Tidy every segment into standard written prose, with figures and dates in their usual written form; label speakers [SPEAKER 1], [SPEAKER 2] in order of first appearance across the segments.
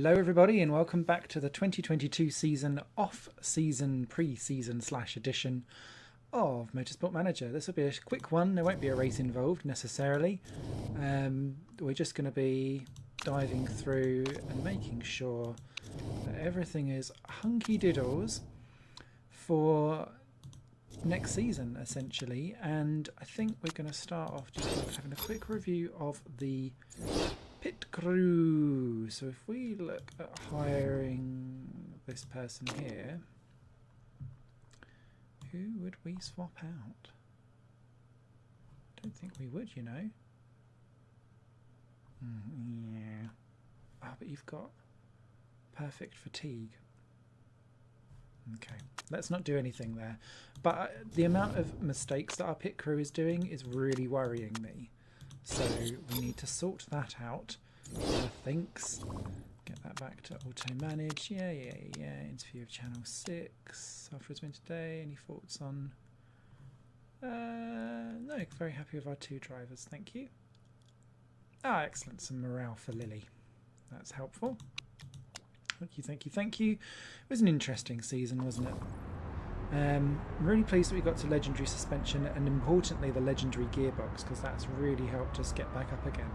[SPEAKER 1] Hello everybody and welcome back to the 2022 season off-season pre-season / edition of Motorsport Manager. This will be a quick one, there won't be a race involved necessarily. We're just going to be diving through and making sure that everything is hunky-diddles for next season essentially, and I think we're going to start off just having a quick review of the pit crew. So if we look at hiring this person here, who would we swap out? Don't think we would, you know. Yeah. Oh, but you've got perfect fatigue. Okay, let's not do anything there. But the amount of mistakes that our pit crew is doing is really worrying me. So we need to sort that out. Thanks. Get that back to auto manage. Yeah. Interview of channel 6. Software's been today. Any thoughts on? No, very happy with our 2 drivers. Thank you. Ah, excellent. Some morale for Lily. That's helpful. Thank you. It was an interesting season, wasn't it? I'm really pleased that we got to legendary suspension and importantly the legendary gearbox, because that's really helped us get back up again.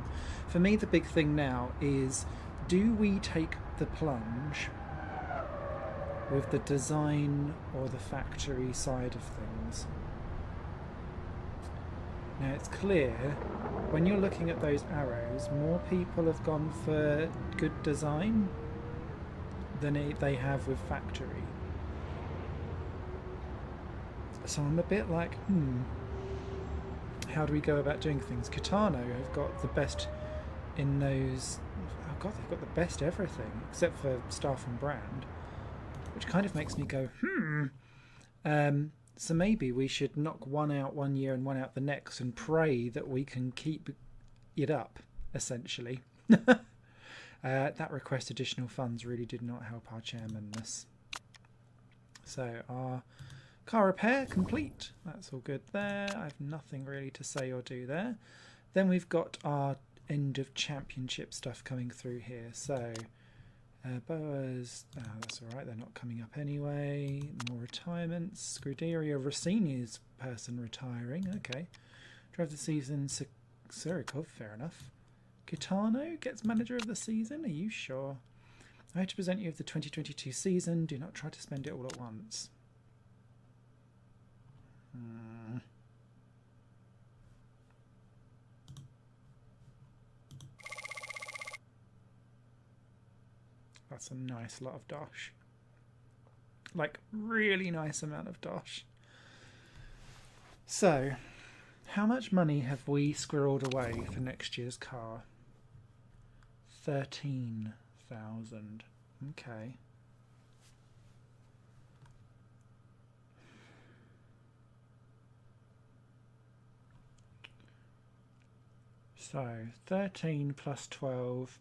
[SPEAKER 1] For me the big thing now is, do we take the plunge with the design or the factory side of things? Now it's clear when you're looking at those arrows, more people have gone for good design than they have with factory. So I'm a bit like, how do we go about doing things? Kitano have got the best in those. Oh god, they've got the best everything except for staff and brand, which kind of makes me go, so maybe we should knock one out one year and one out the next and pray that we can keep it up, essentially. That request additional funds really did not help our chairmanness. So our car repair complete. That's all good there. I have nothing really to say or do there. Then we've got our end of championship stuff coming through here. So Boas, that's all right. They're not coming up anyway. More retirements. Scuderia Rossini's person retiring. Okay. Drive the season. Sirikov, fair enough. Kitano gets manager of the season. Are you sure? I have to present you with the 2022 season. Do not try to spend it all at once. That's a nice lot of dosh. Like, really nice amount of dosh. So, how much money have we squirreled away for next year's car? 13,000. Okay. So 13 plus 12,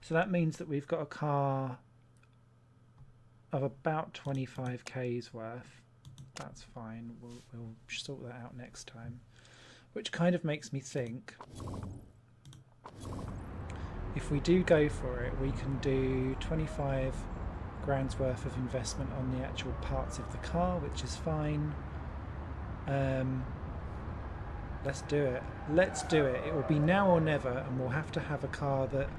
[SPEAKER 1] so that means that we've got a car of about 25k's worth. That's fine, we'll sort that out next time. Which kind of makes me think, if we do go for it, we can do 25 grand's worth of investment on the actual parts of the car, which is fine. Let's do it. Let's do it. It will be now or never, and we'll have to have a car that...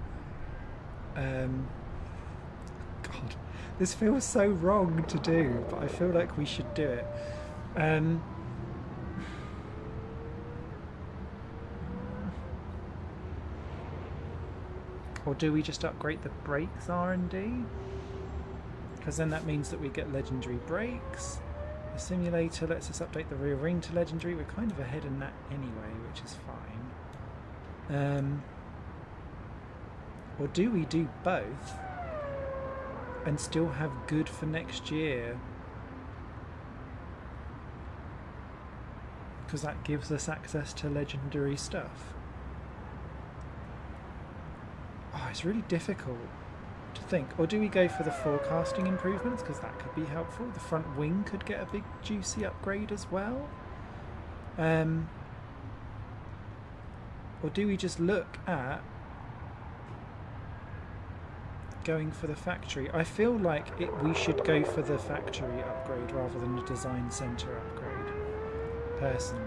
[SPEAKER 1] God, this feels so wrong to do, but I feel like we should do it. Or do we just upgrade the brakes R&D? Because then that means that we get legendary brakes. The simulator lets us update the rear ring to legendary. We're kind of ahead in that anyway, which is fine. Or do we do both and still have good for next year? Because that gives us access to legendary stuff. Oh, it's really difficult to think. Or do we go for the forecasting improvements, because that could be helpful? The front wing could get a big juicy upgrade as well. Or do we just look at going for the factory. I feel like we should go for the factory upgrade rather than the design centre upgrade, personally.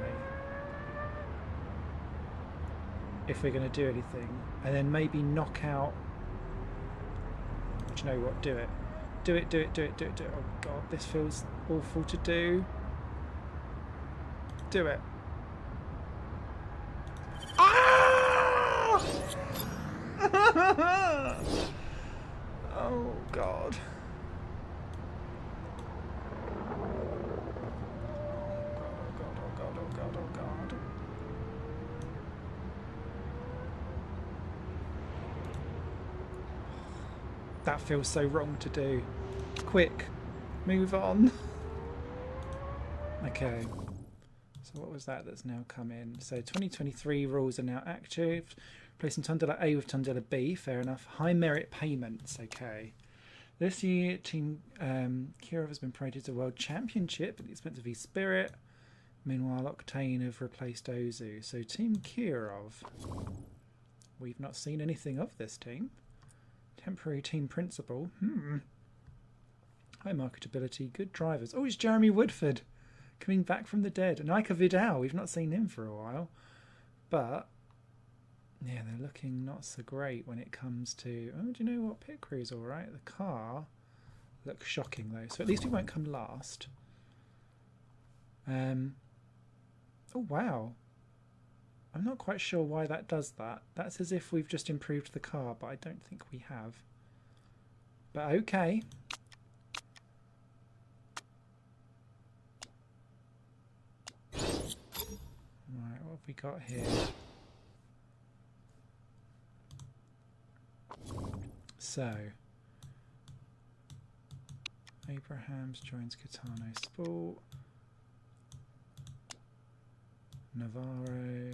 [SPEAKER 1] If we're going to do anything. And then maybe knock out... Do you know what? Do it. Do it, do it, do it, do it, do it. Oh god, this feels awful to do. Do it. Ah! Oh god. Oh god. That feels so wrong to do. Quick, move on. Okay. So what was that that's now come in? So 2023 rules are now active. Replacing Tundela A with Tundela B, fair enough. High merit payments, okay. This year, Team Kirov has been promoted to World Championship at the expense of E-Spirit. Meanwhile, Octane have replaced Ozu. So Team Kirov. We've not seen anything of this team. Temporary team principal. High marketability, good drivers. Oh, it's Jeremy Woodford coming back from the dead. And Ika Vidal, we've not seen him for a while. But, yeah, they're looking not so great when it comes to... Oh, do you know what? Pit crew's alright. The car looks shocking, though. So at least we won't come last. Oh, wow. I'm not quite sure why that does that. That's as if we've just improved the car, but I don't think we have. But okay. Right, what have we got here? So, Abrahams joins Catano Sport. Navarro.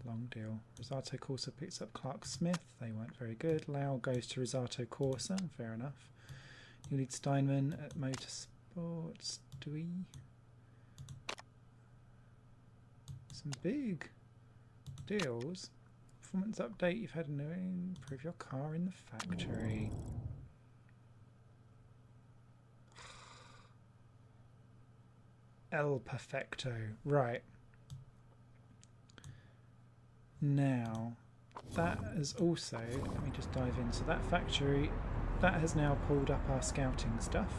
[SPEAKER 1] Long deal. Risato Corsa picks up Clark Smith. They weren't very good. Lau goes to Risato Corsa. Fair enough. You lead Steinman at Motorsport. Stewie. Some big deals. Performance update. You've had no improve your car in the factory. El Perfecto. Right. Now, that is also, let me just dive in. So that factory, that has now pulled up our scouting stuff.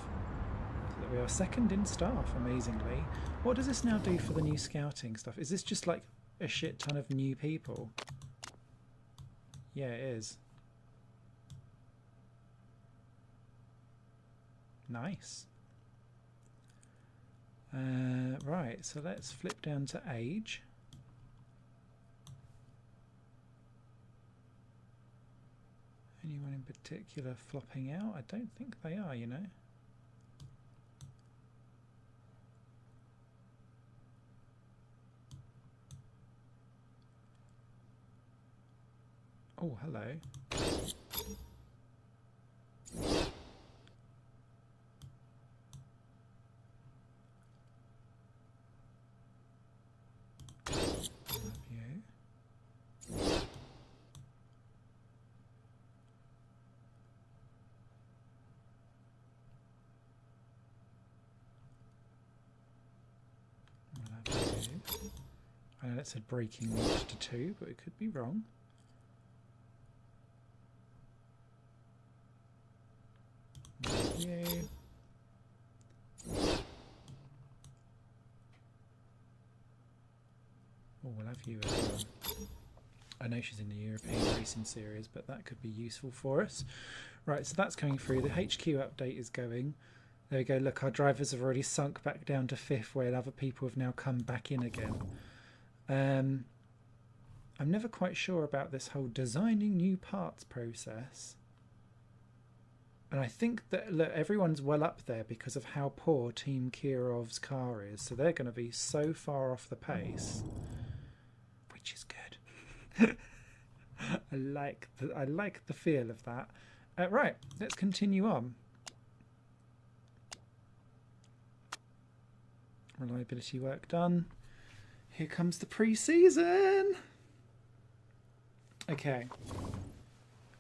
[SPEAKER 1] So that we are second in staff, amazingly. What does this now do for the new scouting stuff? Is this just like a shit ton of new people? Yeah, it is. Nice. Right, so let's flip down to age. Anyone in particular flopping out? I don't think they are, you know. Oh, hello. I know that said braking launch to 2, but it could be wrong. You. Oh, we'll have you as well. I know she's in the European Racing Series, but that could be useful for us. Right, so that's coming through. The HQ update is going. There we go. Look, our drivers have already sunk back down to 5th, where other people have now come back in again. I'm never quite sure about this whole designing new parts process. And I think that, look, everyone's well up there because of how poor Team Kirov's car is. So they're going to be so far off the pace, which is good. I like the feel of that. Right, let's continue on. Reliability work done. Here comes the pre-season. Okay.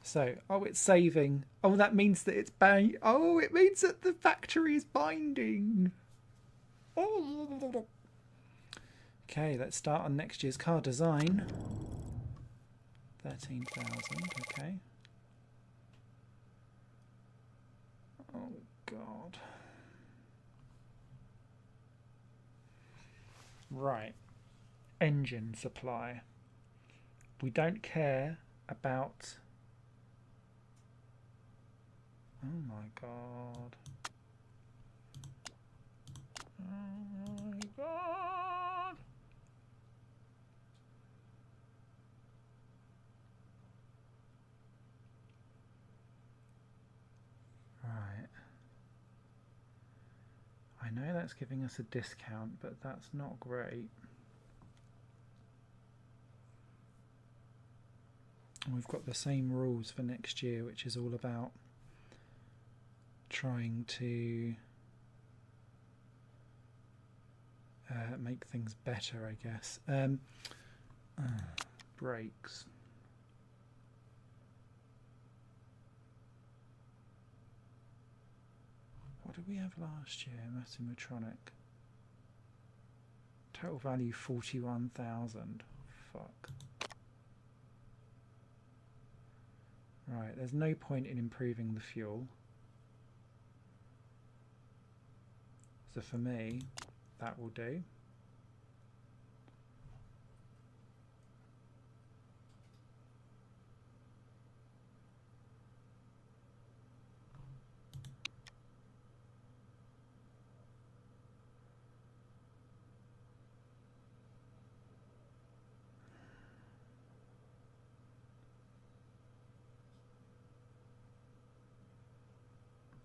[SPEAKER 1] So, oh, it's saving. Oh, that means that it's bang. Oh, it means that the factory is binding. Oh. Okay, let's start on next year's car design. 13,000, okay. Oh, God. Right. Engine supply. We don't care about... Oh, my God. Oh, my God. Right. I know that's giving us a discount, but that's not great. We've got the same rules for next year, which is all about trying to make things better, I guess. Brakes. What did we have last year? Massimotronic. Total value 41,000. Fuck. Right, there's no point in improving the fuel. So for me, that will do.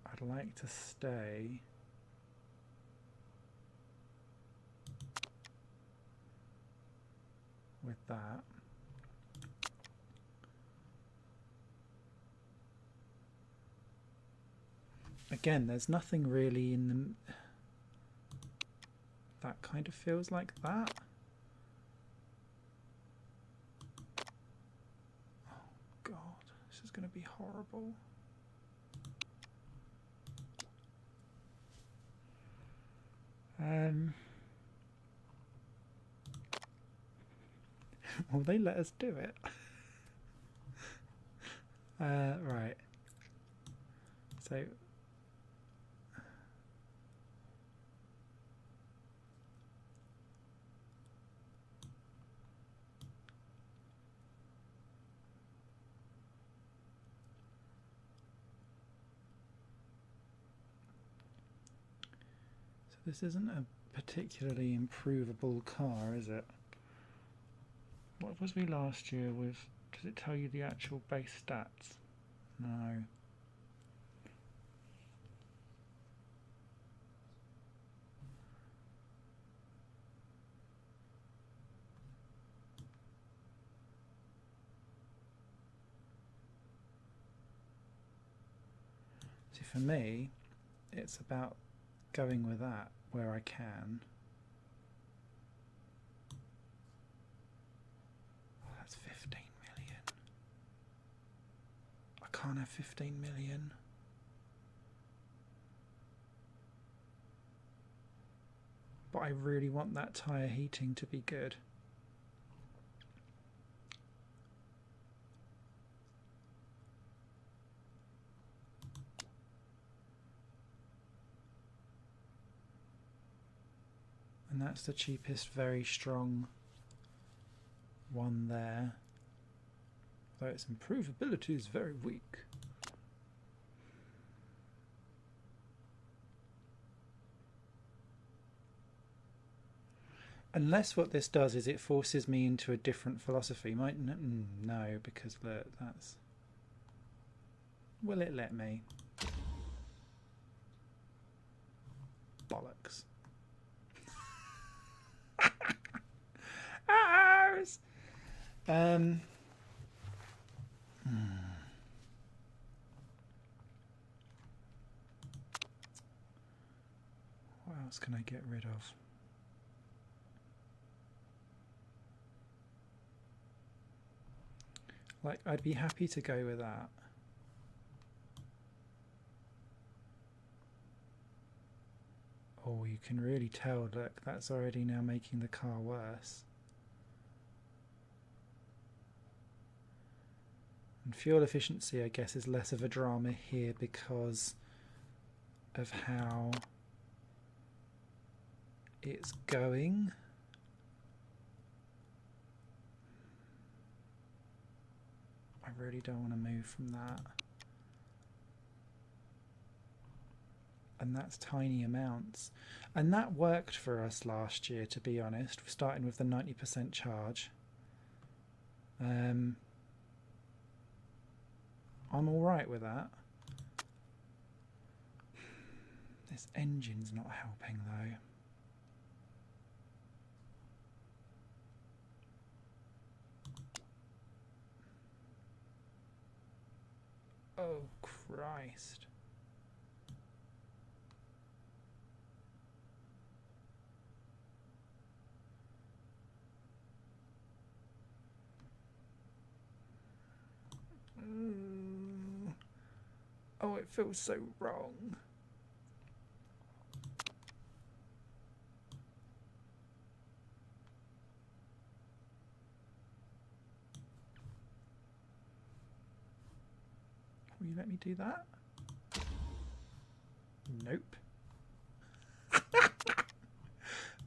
[SPEAKER 1] I'd like to stay with that. Again, there's nothing really in the... That kind of feels like that. Oh God, this is going to be horrible. Will they let us do it? Right. So this isn't a particularly improvable car, is it? What was we last year with? Does it tell you the actual base stats? No. See, for me, it's about going with that where I can. Oh, that's 15 million. I can't have 15 million. But I really want that tyre heating to be good. And that's the cheapest, very strong one there. Though its improvability is very weak. Unless what this does is it forces me into a different philosophy. No, because look, that's... Will it let me? Bollocks. Ours! What else can I get rid of? Like, I'd be happy to go with that. Oh, you can really tell, look, that's already now making the car worse. And fuel efficiency, I guess, is less of a drama here because of how it's going. I really don't want to move from that. And that's tiny amounts. And that worked for us last year, to be honest. We're starting with the 90% charge. I'm all right with that. This engine's not helping though. Oh, Christ. Oh, it feels so wrong. Will you let me do that? Nope.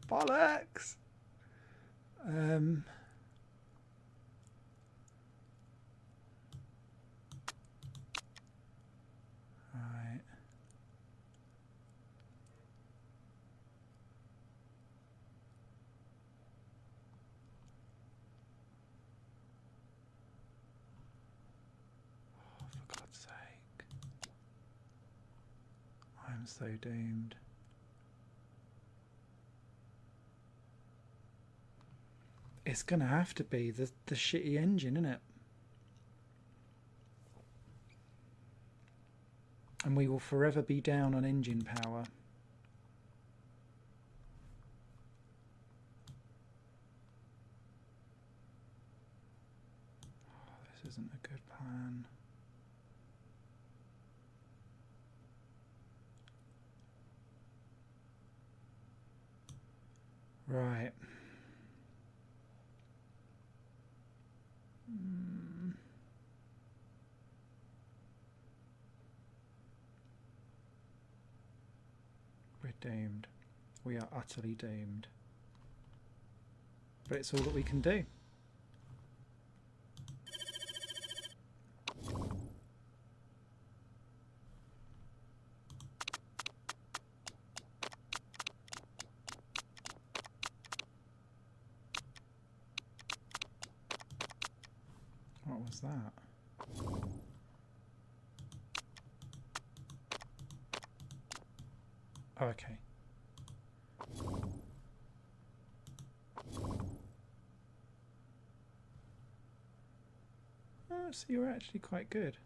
[SPEAKER 1] Bollocks! Right. Oh, for God's sake. I'm so doomed. It's gonna have to be the shitty engine, isn't it? And we will forever be down on engine power. Oh, this isn't a good plan. Right. We're doomed. We are utterly doomed. But it's all that we can do. What was that? Oh, okay. Oh, so you're actually quite good.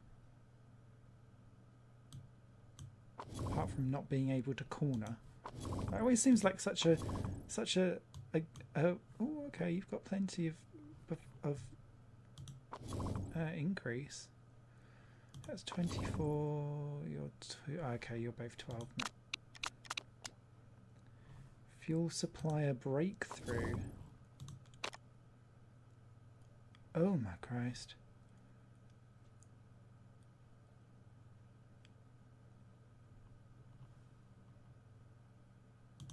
[SPEAKER 1] Apart from not being able to corner. It always seems like such a oh, okay, you've got plenty of increase. That's 24. You're okay. You're both 12. Fuel supplier breakthrough. Oh my Christ.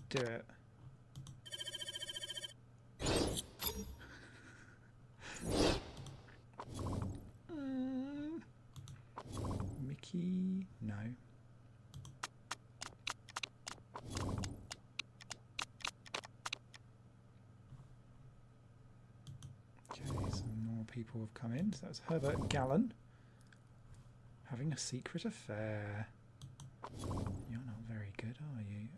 [SPEAKER 1] Do it. Mickey, no. Okay, some more people have come in. So that's Herbert Gallen having a secret affair. You're not very good, are you?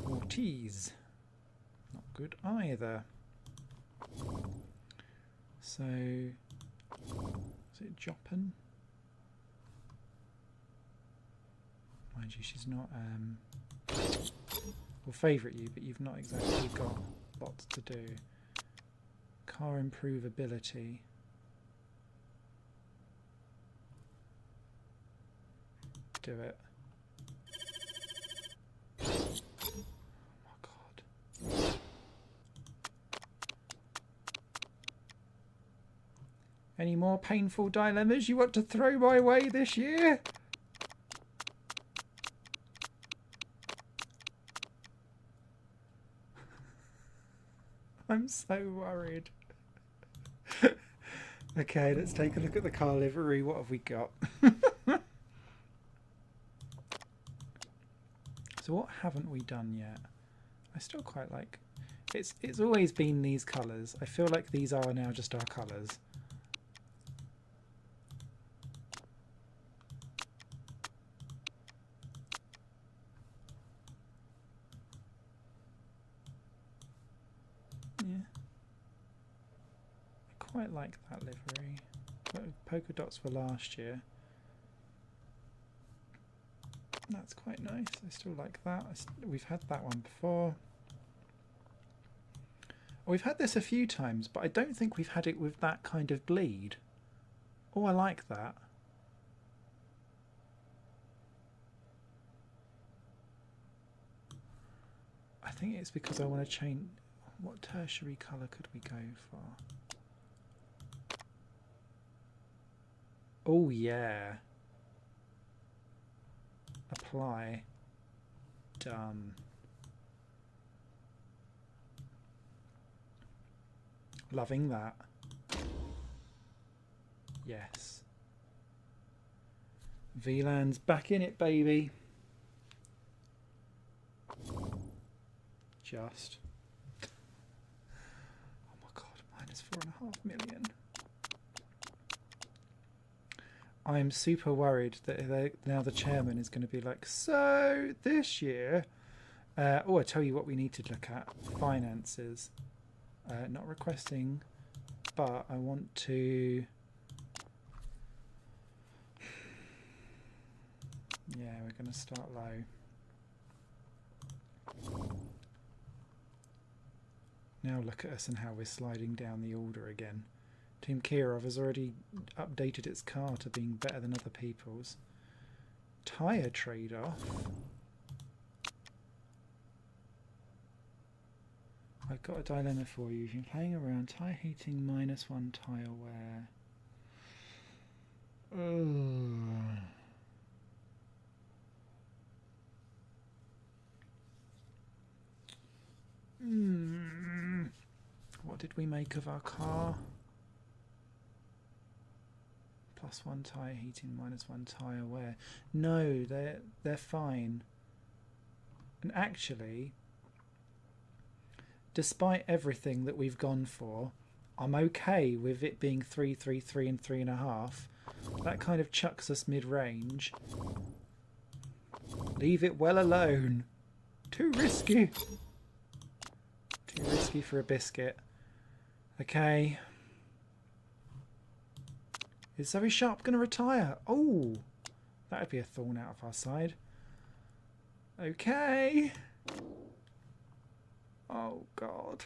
[SPEAKER 1] Ortiz, not good either. So, is it Joppen? Mind you, she's not. We'll favourite you, but you've not exactly got lots to do. Car improvability. do it. Oh my god. Any more painful dilemmas you want to throw my way this year? I'm so worried. Okay, let's take a look at the car livery. What have we got? So what haven't we done yet? I still quite like... It's always been these colours. I feel like these are now just our colours. Yeah. I quite like that livery. Polka dots were last year. That's quite nice. I still like that. We've had that one before. We've had this a few times, but I don't think we've had it with that kind of bleed. Oh, I like that. I think it's because I want to change... What tertiary colour could we go for? Oh, yeah. Apply. Done. Loving that. Yes. VLAN's back in it, baby. Just. Oh my god, minus 4.5 million. I'm super worried that now the chairman is going to be like, so this year... oh, I tell you what we need to look at. Finances. Not requesting, but I want to... Yeah, we're going to start low. Now look at us and how we're sliding down the order again. Team Kirov has already updated its car to being better than other people's. Tyre trade-off? I've got a dilemma for you. If you're playing around, tyre heating -1 tyre wear. What did we make of our car? +1 tyre heating, -1 tyre wear. No, they're fine. And actually, despite everything that we've gone for, I'm okay with it being 3, 3, 3 and 3.5. That kind of chucks us mid-range. Leave it well alone. Too risky. Too risky for a biscuit. Okay. Is Zoe Sharp going to retire? Oh, that would be a thorn out of our side. Okay. Oh, God.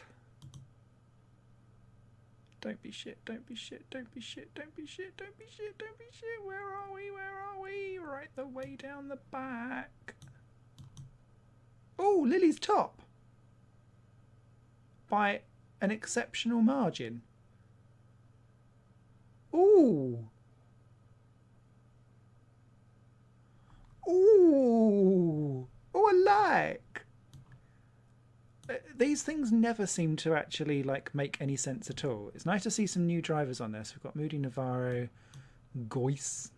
[SPEAKER 1] Don't be shit, don't be shit, don't be shit, don't be shit, don't be shit, don't be shit. Where are we? Where are we? Right the way down the back. Oh, Lily's top. By an exceptional margin. Ooh. Ooh. Oh, I like. These things never seem to actually like make any sense at all. It's nice to see some new drivers on this. We've got Moody Navarro, Goyce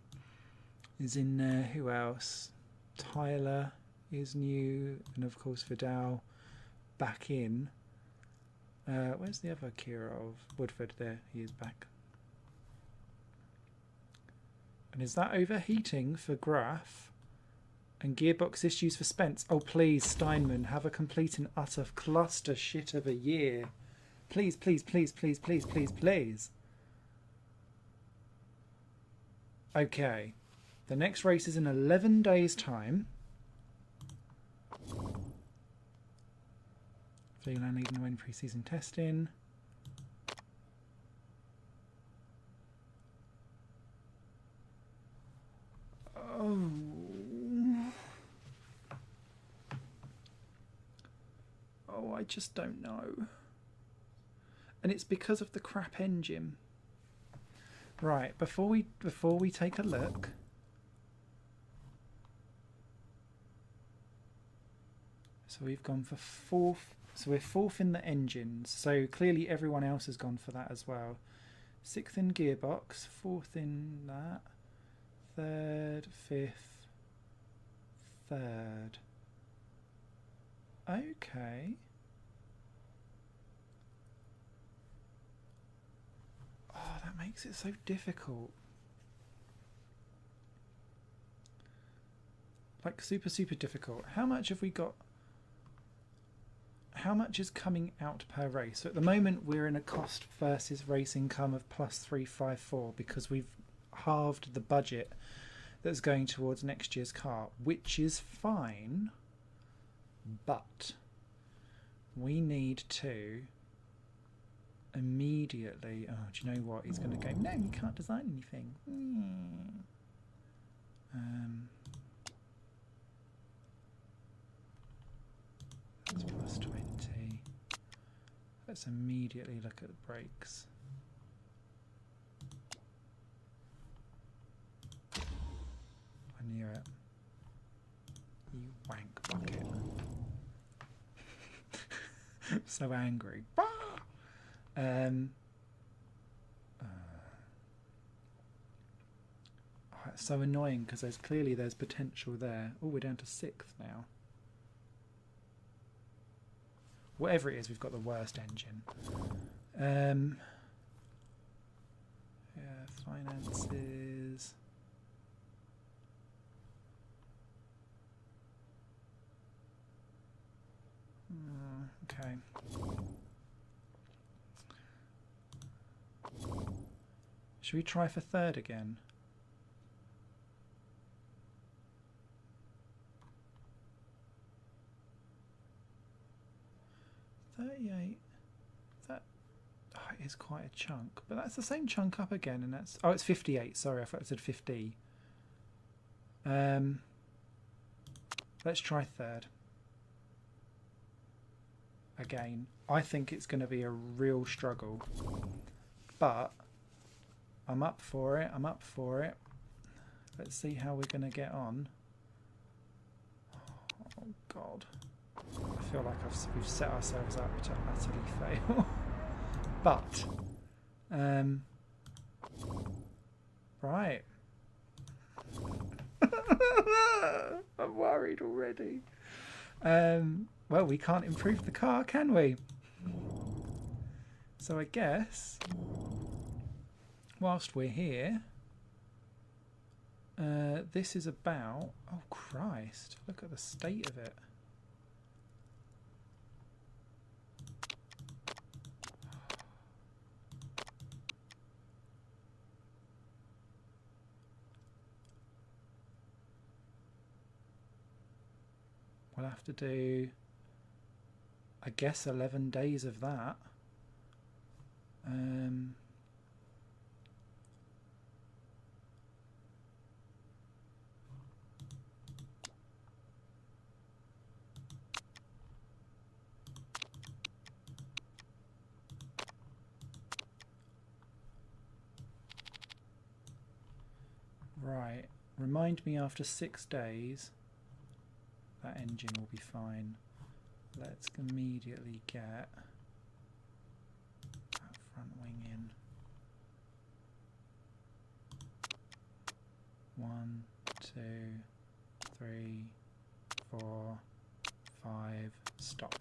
[SPEAKER 1] is in there. Who else? Tyler is new, and of course Vidal back in. Where's the other Kira of Woodford? There, he is back. And is that overheating for Graf? And gearbox issues for Spence. Oh, please, Steinman, have a complete and utter cluster shit of a year. Please, please, please, please, please, please, please. Okay. The next race is in 11 days' time. Phelan leading the way in pre-season testing. Oh. just don't know. And it's because of the crap engine. Right, before we take a look, so we've gone for fourth. So we're fourth in the engines. So clearly everyone else has gone for that as well. Sixth in gearbox, fourth in that, third, fifth, third. Okay. Oh, that makes it so difficult. Like super, super difficult. How much have we got? How much is coming out per race? So at the moment we're in a cost versus race income of +354 because we've halved the budget that's going towards next year's car, which is fine, but we need to immediately... Oh, do you know what? He's going to go, no, you can't design anything. That's +20. Let's immediately look at the brakes. I knew it. You wank bucket. So angry. It's so annoying because there's potential there. Oh, we're down to 6th now. Whatever it is, we've got the worst engine. Yeah, finances. Okay. Should we try for 3rd again? That is quite a chunk, but that's the same chunk up again, and that's it's 58. Sorry, I thought I said 50. Let's try 3rd again. I think it's going to be a real struggle, but I'm up for it. Let's see how we're going to get on. Oh God. I feel like we've set ourselves up to utterly fail. But, right. I'm worried already. Well, we can't improve the car, can we? So I guess, whilst we're here, this is about... Oh, Christ. Look at the state of it. We'll have to do, I guess, 11 days of that. Right. Remind me after 6 days. That engine will be fine. Let's immediately get that front wing in. 1, 2, 3, 4, 5, stop.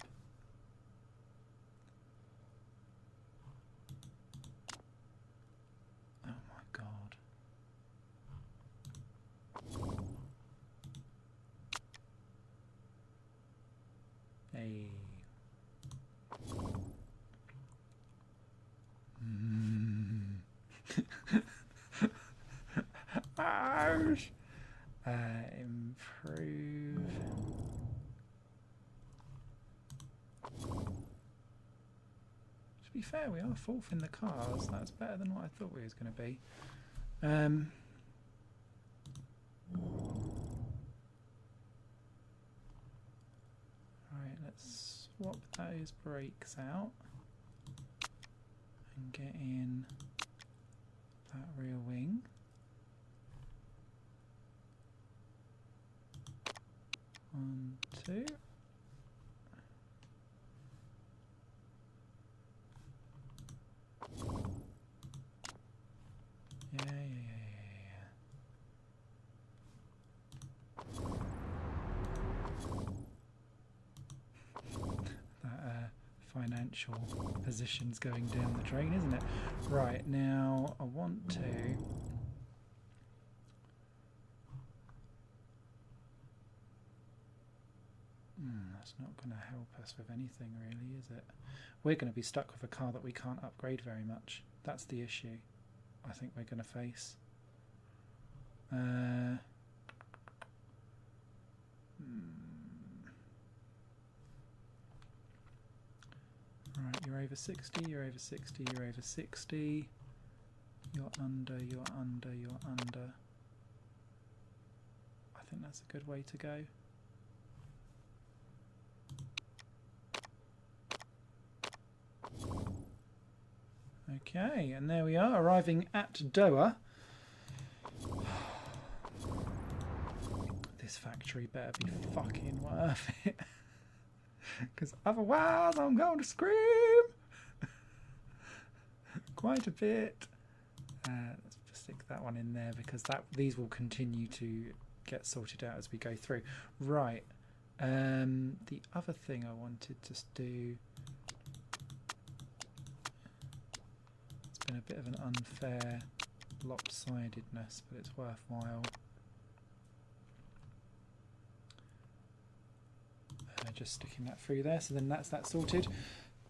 [SPEAKER 1] Oh my God. Hey. Ouch. Improve. To be fair, we are 4th in the cars. That's better than what I thought we was going to be. Right, let's swap those brakes out and get in that rear wing. One, two. Yeah. That financial position's going down the drain, isn't it? Right, now I want to... That's not going to help us with anything really, is it? We're going to be stuck with a car that we can't upgrade very much. That's the issue I think we're going to face. Right, you're over 60, you're over 60, you're over 60. You're under, you're under, you're under. I think that's a good way to go. Okay, and there we are, arriving at Doha. This factory better be fucking worth it. Because otherwise I'm going to scream quite a bit. Let's stick that one in there because these will continue to get sorted out as we go through. Right, the other thing I wanted to do, it's been a bit of an unfair lopsidedness, but it's worthwhile. Just sticking that through there, so then that's that sorted.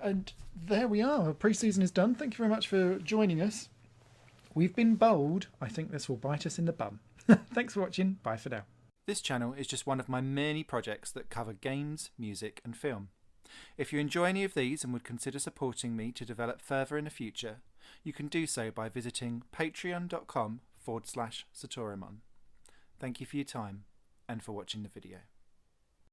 [SPEAKER 1] And there we are, our pre-season is done. Thank you very much for joining us. We've been bold. I think this will bite us in the bum. Thanks for watching. Bye for now. This channel is just one of my many projects that cover games, music and film. If you enjoy any of these and would consider supporting me to develop further in the future, you can do so by visiting patreon.com/Satorimon. Thank you for your time and for watching the video.